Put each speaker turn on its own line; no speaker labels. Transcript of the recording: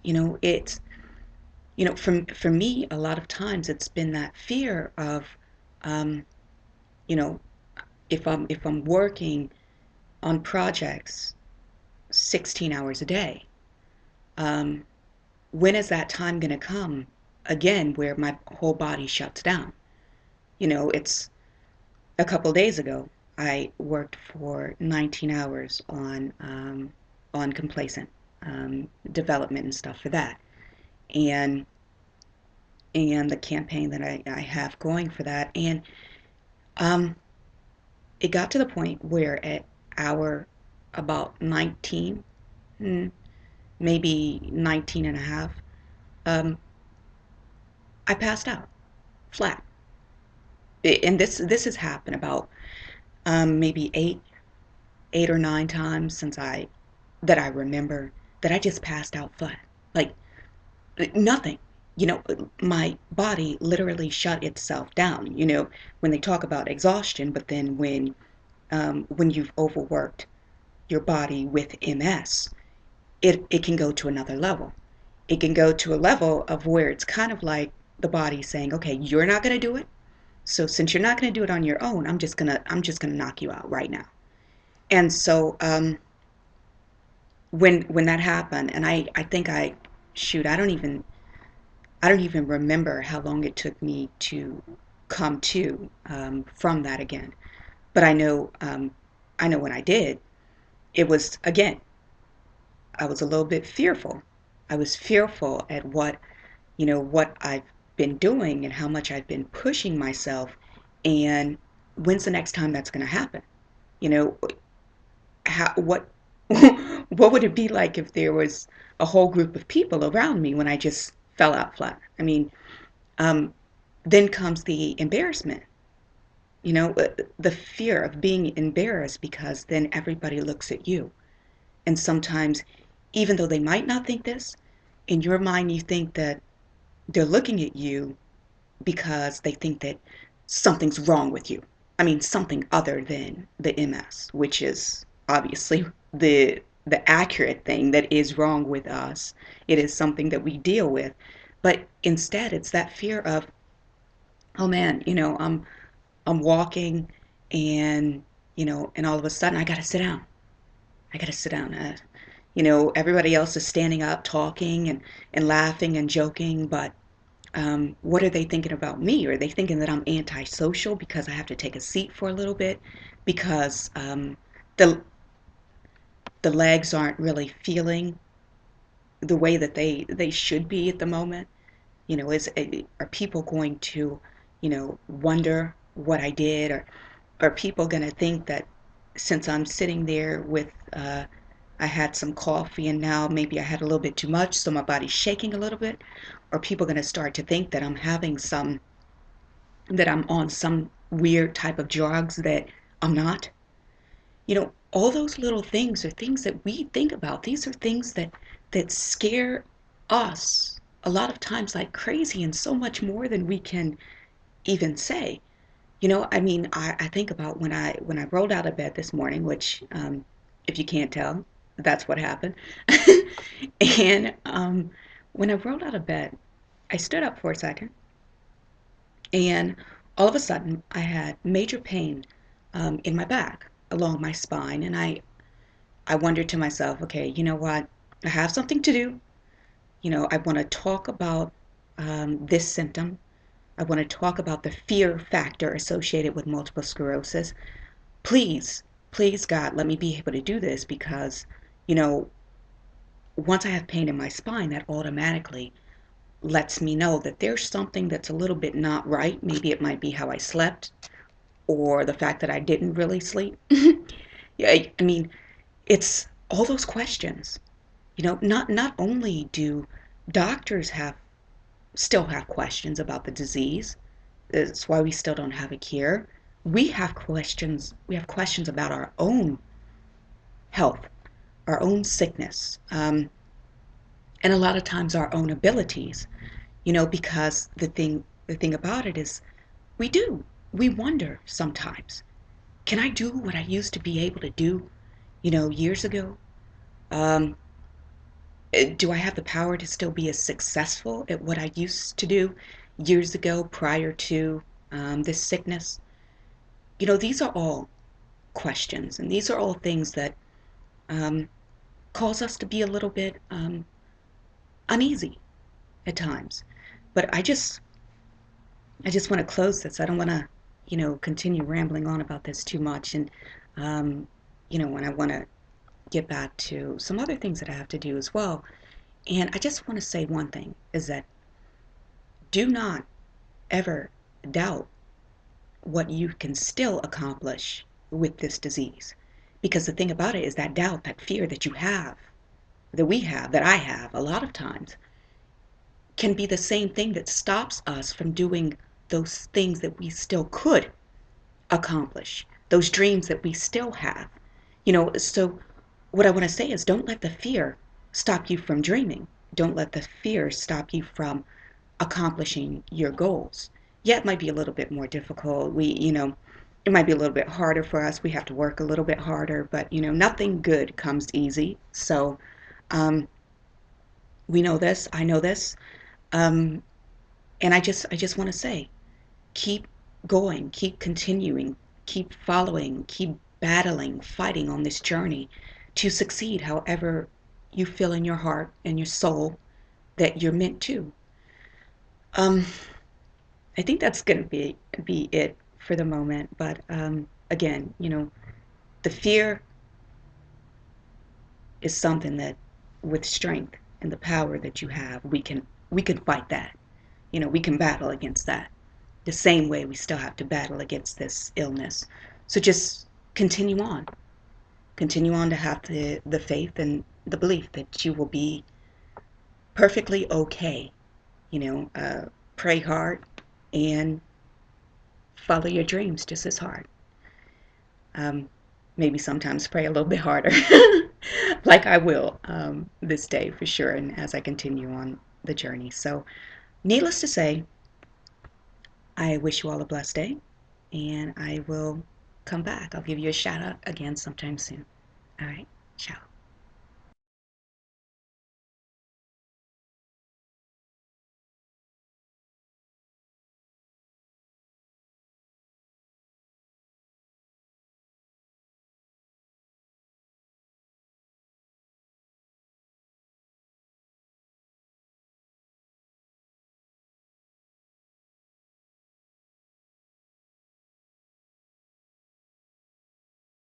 It's, for me, a lot of times it's been that fear of, um, you know, if I'm working on projects 16 hours a day, um, when is that time going to come again where my whole body shuts down? It's a couple days ago, I worked for 19 hours on complacent development and stuff for that, and the campaign that I have going for that, and um, it got to the point where at hour about 19, maybe 19 and a half, um, I passed out flat. And this has happened about maybe eight or nine times since I remember that I just passed out flat. Like nothing. My body literally shut itself down. When they talk about exhaustion, but then when you've overworked your body with MS, it can go to another level. It can go to a level of where it's kind of like the body saying, okay, you're not going to do it. So since you're not going to do it on your own, I'm just gonna knock you out right now. And so when that happened, and I think shoot, I don't even remember how long it took me to come to from that again. But I know when I did, it was again, I was a little bit fearful. I was fearful at what I've been doing and how much I've been pushing myself, and when's the next time that's going to happen? You know, what what would it be like if there was a whole group of people around me when I just fell out flat? I mean, um, then comes the embarrassment, the fear of being embarrassed because then everybody looks at you. And sometimes, even though they might not think this, in your mind you think that they're looking at you because they think that something's wrong with you. I mean, something other than the MS, which is obviously the accurate thing that is wrong with us. It is something that we deal with. But instead, it's that fear of, oh man, I'm walking and and all of a sudden I got to sit down. I got to sit down. Everybody else is standing up, talking and laughing and joking, but what are they thinking about me? Are they thinking that I'm antisocial because I have to take a seat for a little bit because the the legs aren't really feeling the way that they should be at the moment? Are people going to, wonder what I did, or are people going to think that since I'm sitting there with I had some coffee and now maybe I had a little bit too much, so my body's shaking a little bit? Are people going to start to think that I'm on some weird type of drugs that I'm not? All those little things are things that we think about. These are things that scare us a lot of times like crazy, and so much more than we can even say. I mean, I think about when I rolled out of bed this morning, which if you can't tell, that's what happened. And when I rolled out of bed, I stood up for a second, and all of a sudden I had major pain in my back along my spine, and I wondered to myself, okay, you know what? I have something to do. I want to talk about this symptom. I want to talk about the fear factor associated with multiple sclerosis. Please, please, God, let me be able to do this because, you know, once I have pain in my spine, that automatically lets me know that there's something that's a little bit not right. Maybe it might be how I slept or the fact that I didn't really sleep. Yeah, I mean, it's all those questions. Not only do doctors still have questions about the disease, it's why we still don't have a cure. We have questions. We have questions about our own health, our own sickness, and a lot of times our own abilities. Because the thing about it is, we do. We wonder sometimes, can I do what I used to be able to do, years ago? Um, Do I have the power to still be as successful at what I used to do years ago prior to this sickness? These are all questions, and these are all things that um, cause us to be a little bit uneasy at times. But I just want to close this. I don't want to, continue rambling on about this too much, and when I want to get back to some other things that I have to do as well. And I just want to say one thing is that do not ever doubt what you can still accomplish with this disease. Because the thing about it is that doubt, that fear that you have, that we have, that I have a lot of times, can be the same thing that stops us from doing those things that we still could accomplish, those dreams that we still have. So what I want to say is don't let the fear stop you from dreaming. Don't let the fear stop you from accomplishing your goals. Yeah, it might be a little bit more difficult. It might be a little bit harder for us. We have to work a little bit harder, but nothing good comes easy. So um, we know this. I know this. Um, and I just want to say, keep going, keep continuing, keep following, keep battling, fighting on this journey to succeed however you feel in your heart and your soul that you're meant to. Um, I think that's going to be it for the moment. But again, the fear is something that, with strength and the power that you have, we can fight that. We can battle against that. The same way we still have to battle against this illness. So just continue on. Continue on to have the faith and the belief that you will be perfectly okay. Pray hard and follow your dreams just as hard. Um, Maybe sometimes pray a little bit harder, like I will this day for sure, and as I continue on the journey. So, needless to say, I wish you all a blessed day, and I will come back. I'll give you a shout out again sometime soon. All right, ciao.